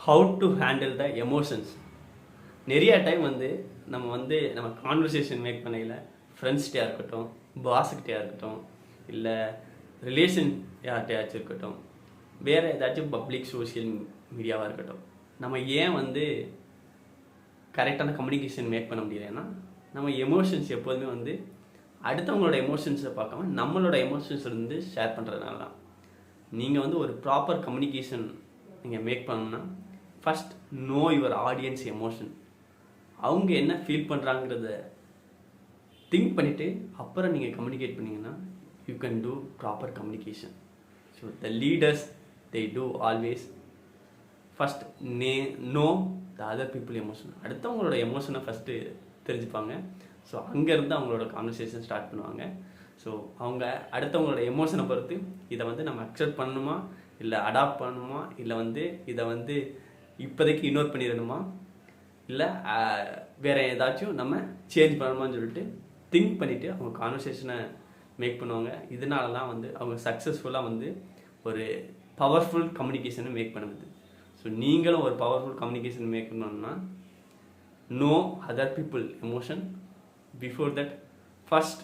How to handle the emotions. நிறைய time நம்ம conversation make பண்ணையில் ஃப்ரெண்ட்ஸ்கிட்டயா இருக்கட்டும், பாஸுக்கிட்டயா இருக்கட்டும், இல்லை ரிலேஷன் யார்கிட்டயாச்சும் இருக்கட்டும், வேறு ஏதாச்சும் பப்ளிக் சோஷியல் மீடியாவாக இருக்கட்டும், நம்ம ஏன் கரெக்டான கம்யூனிகேஷன் மேக் பண்ண முடியலைன்னா நம்ம எமோஷன்ஸ் எப்போதுமே அடுத்தவங்களோட எமோஷன்ஸை பார்க்காம நம்மளோட எமோஷன்ஸ் ஷேர் பண்ணுறதுனால தான். நீங்கள் ஒரு ப்ராப்பர் கம்யூனிகேஷன் நீங்கள் மேக் பண்ணணும்னா first know your audience emotion. அவங்க என்ன ஃபீல் பண்ணுறாங்கிறத திங்க் பண்ணிவிட்டு அப்புறம் நீங்கள் கம்யூனிகேட் பண்ணிங்கன்னா you can do proper communication. So the leaders they do always first no the other people emotion. அடுத்தவங்களோட எமோஷனை ஃபஸ்ட்டு தெரிஞ்சுப்பாங்க. ஸோ அங்கேருந்து அவங்களோட கான்வர்சேஷன் ஸ்டார்ட் பண்ணுவாங்க. ஸோ அவங்க அடுத்தவங்களோட எமோஷனை பொறுத்து இதை நம்ம அக்செப்ட் பண்ணணுமா, இல்லை அடாப்ட் பண்ணணுமா, இல்லை இதை இப்போதைக்கு இக்னோர் பண்ணிடணுமா, இல்லை வேறு ஏதாச்சும் நம்ம சேஞ்ச் பண்ணணுமான்னு சொல்லிட்டு திங்க் பண்ணிவிட்டு அவங்க கான்வர்சேஷனை மேக் பண்ணுவாங்க. இதனால தான் அவங்க சக்ஸஸ்ஃபுல்லாக ஒரு பவர்ஃபுல் கம்யூனிகேஷனை மேக் பண்ணுது. ஸோ நீங்களும் ஒரு பவர்ஃபுல் கம்யூனிகேஷன் மேக் பண்ணணும்னா know other people emotion. Before that first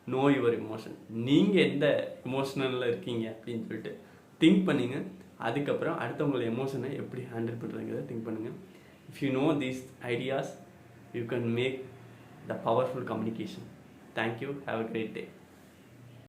know your emotion. நீங்கள் எந்த எமோஷனலில் இருக்கீங்க அப்படின்னு சொல்லிட்டு திங்க் பண்ணிங்க. அதுக்கப்புறம் அடுத்தவங்களோட எமோஷனை எப்படி ஹேண்டில் பண்ணுறதுங்கிறத திங்க் பண்ணுங்கள். If you know these ideas you can make the powerful communication. Thank you. Have a great day.